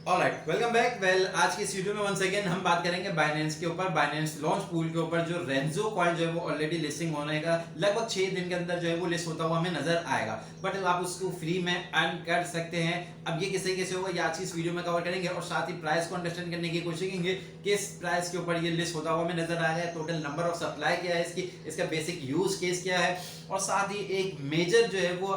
Alright, welcome back. आज की इस वीडियो में वंस अगेन हम बात करेंगे बाइनेंस के ऊपर, बाइनेंस लॉन्च पूल के ऊपर। जो रेंजो कॉइन जो है वो ऑलरेडी लिस्टिंग होने का लगभग 6 दिन के अंदर जो है वो लिस्ट होता हुआ हमें नजर आएगा, बट आप उसको फ्री में अर्न कर सकते हैं। अब ये किस तरीके से होगा ये आज की इस वीडियो में कवर करेंगे और साथ ही प्राइस को अंडरस्टैंड करने की कोशिश करेंगे। किस प्राइस के ऊपर ये लिस्ट होता हुआ हमें नजर आएगा, टोटल नंबर ऑफ सप्लाई क्या है इसकी, इसका बेसिक यूज केस क्या है, और साथ ही एक मेजर जो है वो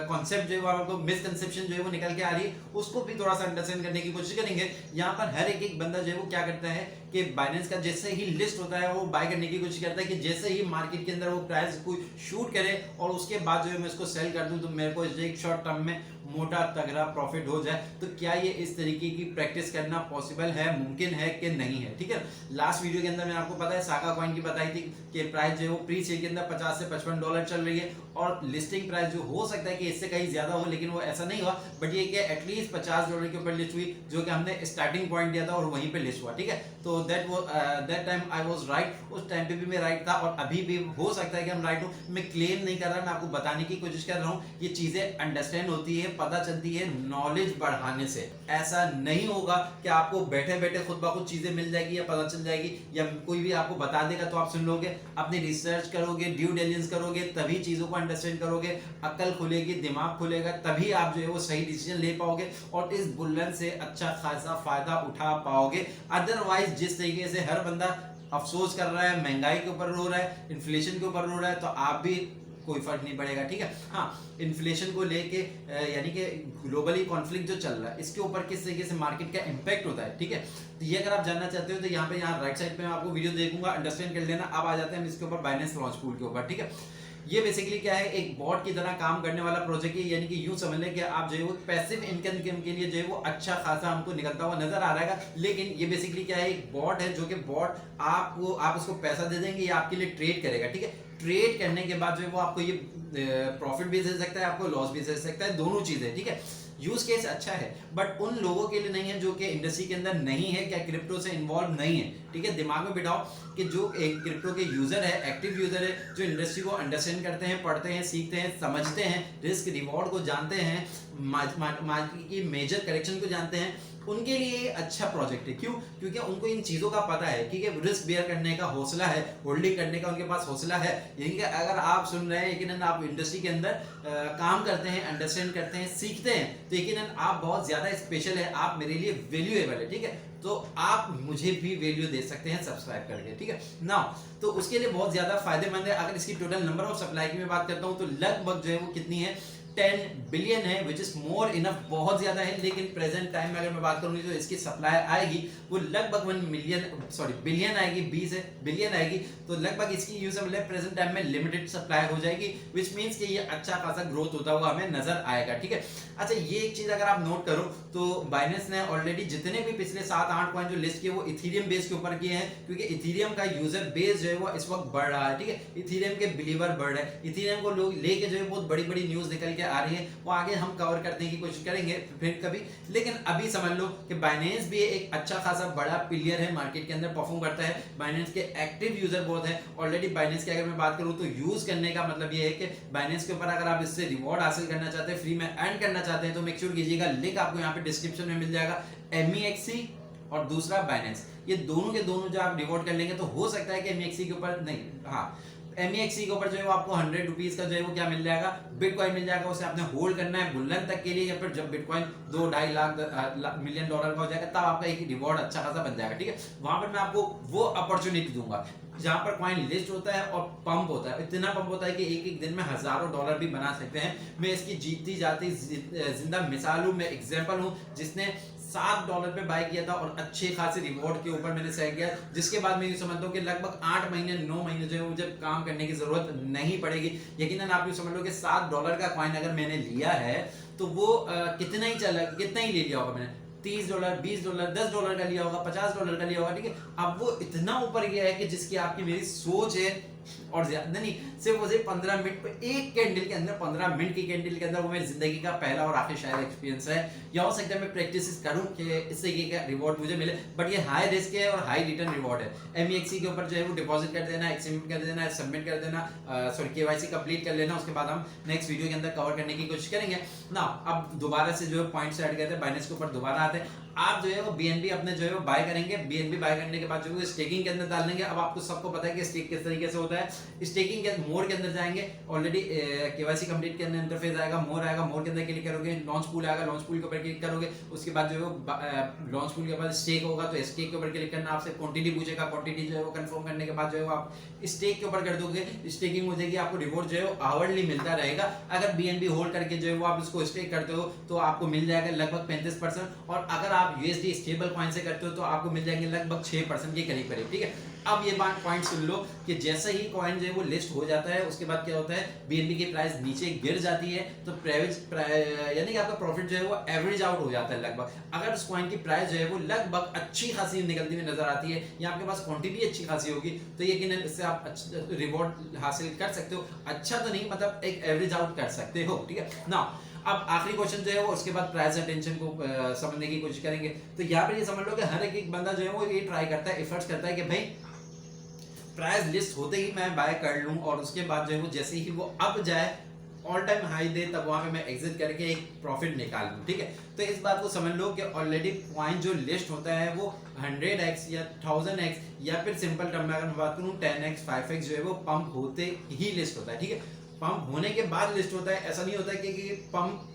कॉन्सेप्ट जो है वो आपको मिसकंसेप्शन जो है वो निकल के आ रही है, उसको भी थोड़ा सा अंडरस्टैंड करने की कोशिश करेंगे। यहाँ पर हर एक बंदा जो है वो क्या करता है कि बाइनेंस का जैसे ही लिस्ट होता है वो बाय करने की कोशिश करता है कि जैसे ही मार्केट के अंदर वो प्राइस को शूट करे और उसके बाद जो है मैं इसको सेल कर दूं तो मेरे को एक शॉर्ट टर्म में मोटा तगड़ा प्रॉफिट हो जाए। तो क्या ये इस तरीके की प्रैक्टिस करना पॉसिबल है, मुमकिन है कि नहीं है? ठीक है, लास्ट वीडियो के अंदर मैंने आपको पता है साका कॉइन की बताई थी कि प्राइस जो है वो प्री सेल के अंदर 50 से 55 डॉलर चल रही है और लिस्टिंग प्राइस जो हो सकता है कि इससे कहीं ज्यादा हो, लेकिन वो ऐसा नहीं हुआ। बट ये कि एटलीस्ट 50 डॉलर के ऊपर लिस्ट हुई, जो कि हमने स्टार्टिंग पॉइंट दिया था और वहीं पे लिस्ट हुआ। ठीक है, तो that time I was right, उस टाइम पे भी मैं राइट था और अभी भी हो सकता है कि हम राइट हो। मैं क्लेम नहीं कर रहा, मैं आपको बताने की कोशिश कर रहा हूँ। ये चीजें अंडरस्टैंड होती है, पता चलती है नॉलेज बढ़ाने से। ऐसा नहीं होगा कि आपको बैठे बैठे खुद ब खुद चीजें मिल जाएगी या पता चल जाएगी या कोई भी आपको बता देगा तो आप सुन लोगे। अपनी रिसर्च करोगे, ड्यू डिलिजेंस करोगे, तभी चीजों को अंडरस्टैंड करोगे, अक्ल खुलेगी, दिमाग खुलेगा, तभी आप जो है वो सही डिसीजन ले पाओगे और इस बुल्लन से अच्छा खासा फायदा उठा पाओगे। अदरवाइज जिस तरीके से हर बंदा अफसोस कर रहा है, महंगाई के ऊपर रो रहा है, इन्फ्लेशन के ऊपर रो रहा है, तो आप भी कोई फर्क नहीं पड़ेगा। ठीक है, हाँ, इन्फ्लेशन को लेके यानी कि ग्लोबली कॉन्फ्लिक्ट जो चल रहा है इसके ऊपर किस तरीके से मार्केट का इंपैक्ट होता है। ठीक है, तो ये अगर आप जानना चाहते हो तो यहाँ राइट साइड पे मैं आपको वीडियो देखूंगा, अंडरस्टैंड कर लेना। अब आ जाते हैं हम इसके ऊपर बाइनेंस लॉन्च पूल के ऊपर। ठीक है, ये बेसिकली क्या है, एक बॉट की तरह काम करने वाला प्रोजेक्ट है, यानी कि यूं समझ लें कि आप जो है वो पैसिव इनकम के लिए जो है वो अच्छा खासा हमको निकलता हुआ नजर आ रहा है। लेकिन ये बेसिकली क्या है, एक बॉट है जो कि बॉट आपको आप उसको पैसा दे देंगे, ये आपके लिए ट्रेड करेगा। ठीक है, ट्रेड करने के बाद जो है वो आपको ये प्रॉफिट भी दे सकता है, आपको लॉस भी दे सकता है, दोनों चीजें। ठीक है, यूज केस अच्छा है बट उन लोगों के लिए नहीं है जो कि इंडस्ट्री के अंदर नहीं है, क्या क्रिप्टो से इन्वॉल्व नहीं है। ठीक है, दिमाग में बिठाओ कि जो एक क्रिप्टो के यूजर है, एक्टिव यूजर है, जो इंडस्ट्री को अंडरस्टैंड करते हैं, पढ़ते हैं, सीखते हैं, समझते हैं, रिस्क रिवॉर्ड को जानते हैं, मार्केट की मेजर करेक्शन को जानते हैं, उनके लिए ये अच्छा प्रोजेक्ट है। क्यों? क्योंकि उनको इन चीजों का पता है कि रिस्क बेयर करने का हौसला है, होल्डिंग करने का उनके पास हौसला है। यानी कि अगर आप सुन रहे हैं, यकीनन आप इंडस्ट्री के अंदर काम करते हैं, अंडरस्टैंड करते हैं, सीखते हैं, तो यकीनन आप बहुत ज्यादा स्पेशल है, आप मेरे लिए वैल्यूएबल है। ठीक है, तो आप मुझे भी वैल्यू दे सकते हैं सब्सक्राइब करके। ठीक है ना, तो उसके लिए बहुत ज्यादा फायदेमंद है। अगर इसकी टोटल नंबर ऑफ सप्लाई की मैं बात करता हूं तो लगभग जो है वो कितनी है, 10 बिलियन है, विच इज मोर इनफ, बहुत ज्यादा है। लेकिन प्रेजेंट टाइम में अगर मैं बात करूंगी तो इसकी सप्लाई आएगी वो लगभग 1 बिलियन आएगी, 20 है बिलियन आएगी, तो लगभग इसकी यूज मतलब प्रेजेंट टाइम में लिमिटेड सप्लाई हो जाएगी, विच मींस कि ये अच्छा खासा ग्रोथ होता हुआ हमें नजर आएगा। ठीक है, अच्छा, ये एक चीज अगर आप नोट करो तो बाइनेंस ने ऑलरेडी जितने भी पिछले 7-8 कॉइन जो लिस्ट किए वो इथेरियम बेस के ऊपर किए हैं, क्योंकि इथेरियम का यूजर बेस जो है वो इस वक्त बढ़ रहा है। ठीक है, इथेरियम के बिलीवर बढ़ रहे हैं, इथेरियम को लोग लेके जो है बहुत बड़ी बड़ी न्यूज निकल के आ रही है, वो आगे हम कवर करने की कोशिश करेंगे फिर कभी। लेकिन अभी समझ लो कि बाइनेंस भी एक अच्छा खासा बड़ा प्लेयर है, मार्केट के अंदर परफॉर्म करता है, बाइनेंस के एक्टिव यूजर बहुत है ऑलरेडी। बाइनेंस की अगर मैं बात करूं तो यूज करने का मतलब ये है कि बाइनेंस के ऊपर अगर आप इससे रिवॉर्ड हासिल करना चाहते हैं, फ्री में अर्न करना चाहते हैं, तो मेक श्योर कीजिएगा, लिंक आपको यहाँ पे डिस्क्रिप्शन में मिल जाएगा। MEXC और दूसरा बाइनेंस, ये दोनों के दोनों जो आप रिवॉर्ड कर लेंगे तो हो सकता है कि MEXC के ऊपर नहीं, हाँ, MEXC के ऊपर जो है वो आपको 100 रुपीज का जो है वो क्या मिल जाएगा, बिटकॉइन मिल जाएगा। उसे आपने होल्ड करना है बुल्लन तक के लिए, या फिर जब बिटकॉइन 2-2.5 लाख मिलियन डॉलर का हो जाएगा तब आपका एक रिवॉर्ड अच्छा खासा बन जाएगा। ठीक है, वहां पर मैं आपको वो अपॉर्चुनिटी दूंगा जहां पर कॉइन लिस्ट होता है और पंप होता है, इतना पंप होता है कि एक एक दिन में हजारों डॉलर भी बना सकते हैं। मैं इसकी जीती जाती जिंदा मिसाल हूं, मैं एग्जांपल हूं, जिसने $7 पे बाय किया था और अच्छे खासे रिवॉर्ड के ऊपर मैंने सेल किया, जिसके बाद मैं ये समझता हूँ कि लगभग 8 महीने 9 महीने जो है मुझे काम करने की जरूरत नहीं पड़ेगी। यकीनन आप ये समझ लो कि $7 का कॉइन अगर मैंने लिया है तो वो कितना ही ले लिया होगा मैंने, $30, $20, $10 का लिया होगा, $50 का लिया होगा। ठीक है, अब वो इतना ऊपर गया है कि जिसकी आपकी मेरी सोच है और ज्यादा नहीं, सिर्फ मुझे 15 मिनट पे एक कैंडल के अंदर, 15 मिनट की कैंडल के अंदर, वो मेरी जिंदगी का पहला और आखिरी शायद एक्सपीरियंस है। या हो सकता है मैं प्रैक्टिस करूं कि इससे ये रिवॉर्ड मुझे मिले, बट ये हाई रिस्क है और हाई रिटर्न रिवॉर्ड है। MEXC के ऊपर जो है वो डिपॉजिट कर देना, एक्सपेरिमेंट कर देना, सबमिट कर देना, सॉरी KYC कंप्लीट कर लेना, उसके बाद हम नेक्स्ट वीडियो के अंदर कवर करने की कोशिश करेंगे ना। अब दोबारा से जो है पॉइंट्स ऐड करते हैं, बाइनेंस के ऊपर दोबारा आते हैं। आप जो है वो BNB अपने जो है वो बाय करेंगे, BNB बाय करने के बाद जो है स्टेकिंग के अंदर डाल देंगे। अब आपको सबको पता है कि स्टेक किस तरीके से होता है। स्टेकिंग के मोड के अंदर जाएंगे, ऑलरेडी KYC कंप्लीट करने इंटरफेस आएगा, मोर आएगा, मोर के अंदर क्लिक करोगे, लॉन्च पूल आएगा, लॉन्च पूल के ऊपर क्लिक करोगे, उसके बाद जो है लॉन्च पूल के बाद स्टेक होगा तो स्टेक के ऊपर क्लिक करना, आपसे क्वांटिटी पूछेगा, क्वांटिटी जो है वो कंफर्म करने के बाद जो है वो आप स्टेक के ऊपर कर दोगे, स्टेकिंग हो जाएगी, आपको रिवॉर्ड जो है वो आवरली मिलता रहेगा। अगर BNB होल्ड करके जो है वो आप इसको स्टेक करते हो तो आपको मिल जाएगा लगभग 35%, और अगर आप USD स्टेबल कॉइन से करते हो तो आपको मिल जाएंगे लगभग 6% के करीब करीब, ठीक है। अब ये बात पॉइंट सुन लो कि जैसे ही कॉइन जो है वो लिस्ट हो जाता है, उसके बाद क्या होता है, BNB की प्राइस नीचे गिर जाती है, तो यानी कि आपका प्रॉफिट जो है वो एवरेज आउट हो जाता है लगभग। अगर उस कॉइन की प्राइस जो है वो लगभग अच्छी खासी निकलती हुई नजर आती है, या आपके पास क्वांटिटी अच्छी खासी होगी, तो यकीनन इससे आप रिवॉर्ड हासिल कर सकते हो। अच्छा तो नहीं, मतलब एक एवरेज आउट कर सकते हो, ठीक है ना। अब आखिरी क्वेश्चन जो है वो उसके बाद प्राइस अटेंशन को समझने की कोशिश करेंगे। तो यहाँ पर ये समझ लो कि हर एक बंदा जो है वो ये ट्राई करता है, एफर्ट्स करता है कि भाई प्राइस लिस्ट होते ही मैं बाय कर लूं, और उसके बाद जो है वो जैसे ही वो अप जाए, ऑल टाइम हाई दे, तब वहां पे मैं एग्जिट करके एक प्रॉफिट निकाल लूं, ठीक है। तो इस बात को समझ लो कि ऑलरेडी कॉइन जो लिस्ट होता है वो 100x या 1000x, या फिर सिंपल टर्म में अगर मैं बात करूं 10x 5x जो है वो पंप होते ही लिस्ट होता है, ठीक है। पंप होने के बाद लिस्ट होता है, ऐसा नहीं होता कि पंप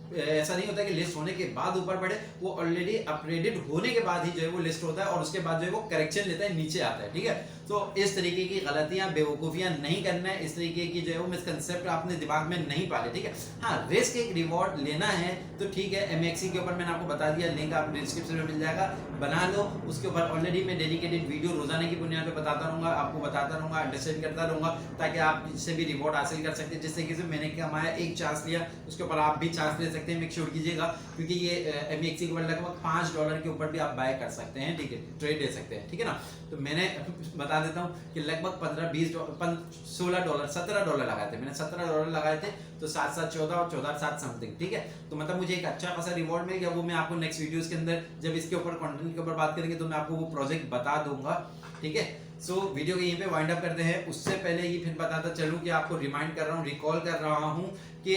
ऐसा नहीं होता कि लिस्ट होने के बाद ऊपर बढ़े, वो ऑलरेडी अपग्रेडेड होने के बाद ही जो है वो लिस्ट होता है, और उसके बाद जो है वो करेक्शन लेता है, नीचे आता है, ठीक है। तो इस तरीके की गलतियां, बेवकूफियां नहीं करना है, इस तरीके की जो है वो मिसकंसेप्ट आपने दिमाग में नहीं पाले, ठीक है। हाँ, रिस्क एक रिवॉर्ड लेना है तो ठीक है, MEXC के ऊपर मैंने आपको बता दिया, लिंक आपको डिस्क्रिप्शन में मिल जाएगा, बना लो। उसके ऊपर ऑलरेडी मैं डेडिकेटेड वीडियो रोजाना की बुनियाद पे बताता रहूंगा, आपको बताता रहूंगा, अंडरस्टैंड करता रहूंगा, ताकि आप इससे भी रिवॉर्ड हासिल कर सकते हैं। जिस तरीके से मैंने कमाया, एक चांस लिया, उसके ऊपर आप भी चांस ले सकते हैं। मेक श्योर कीजिएगा, क्योंकि ये MEXC के ऊपर लगभग $5 के ऊपर भी आप बाय कर सकते हैं, ठीक है, ट्रेड ले सकते हैं, ठीक है ना। तो मैंने बता देता हूँ कि लगभग $16 $17 लगाए थे मैंने, $17 लगाए थे, तो 7 7 14 और 14 7 समथिंग, ठीक है। तो मतलब मुझे एक अच्छा खासा रिवॉर्ड मिल गया। वो मैं आपको नेक्स्ट वीडियोस के अंदर, जब इसके ऊपर कंटेंट के ऊपर बात करेंगे, तो मैं आपको वो प्रोजेक्ट बता दूंगा, ठीक है। सो वीडियो को यहीं पे वाइंड अप करते हैं। उससे पहले ये फिर बताता चलूं कि आपको रिमाइंड कर रहा हूँ, रिकॉल कर रहा हूँ कि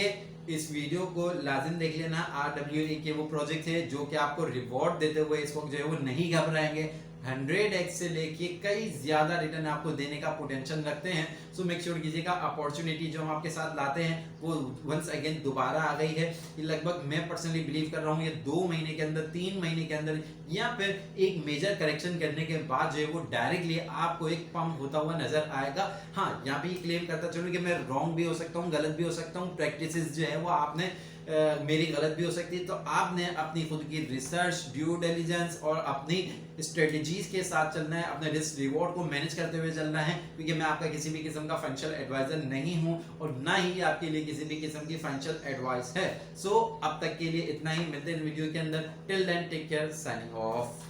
इस वीडियो को लाजिम देख लेना। RWA के वो प्रोजेक्ट है जो कि आपको रिवॉर्ड देते हुए इस वक्त जो है वो नहीं घबराएंगे, 100x से लेके कई ज्यादा रिटर्न आपको देने का पोटेंशियल रखते हैं। सो मेक श्योर कीजिएगा, अपॉर्चुनिटी जो हम आपके साथ लाते हैं वो वंस अगेन दोबारा आ गई है। ये लगभग मैं पर्सनली बिलीव कर रहा हूँ, ये 2 महीने के अंदर, 3 महीने के अंदर, या फिर एक मेजर करेक्शन करने के बाद जो है वो डायरेक्टली आपको एक पंप होता हुआ नजर आएगा। हाँ, यहाँ पे क्लेम करता चलूँ कि मैं रॉन्ग भी हो सकता हूँ, गलत भी हो सकता हूँ, प्रैक्टिसेस जो है वो आपने मेरी गलत भी हो सकती है। तो आपने अपनी खुद की रिसर्च, ड्यू डिलिजेंस और अपनी स्ट्रेटजीज के साथ चलना है, अपने रिस्क रिवॉर्ड को मैनेज करते हुए चलना है, क्योंकि मैं आपका किसी भी किस्म का फाइनेंशियल एडवाइजर नहीं हूं, और ना ही आपके लिए किसी भी किस्म की फाइनेंशियल एडवाइस है। सो अब तक के लिए इतना ही, मिलते हैं वीडियो के अंदर। Till then take care, signing of.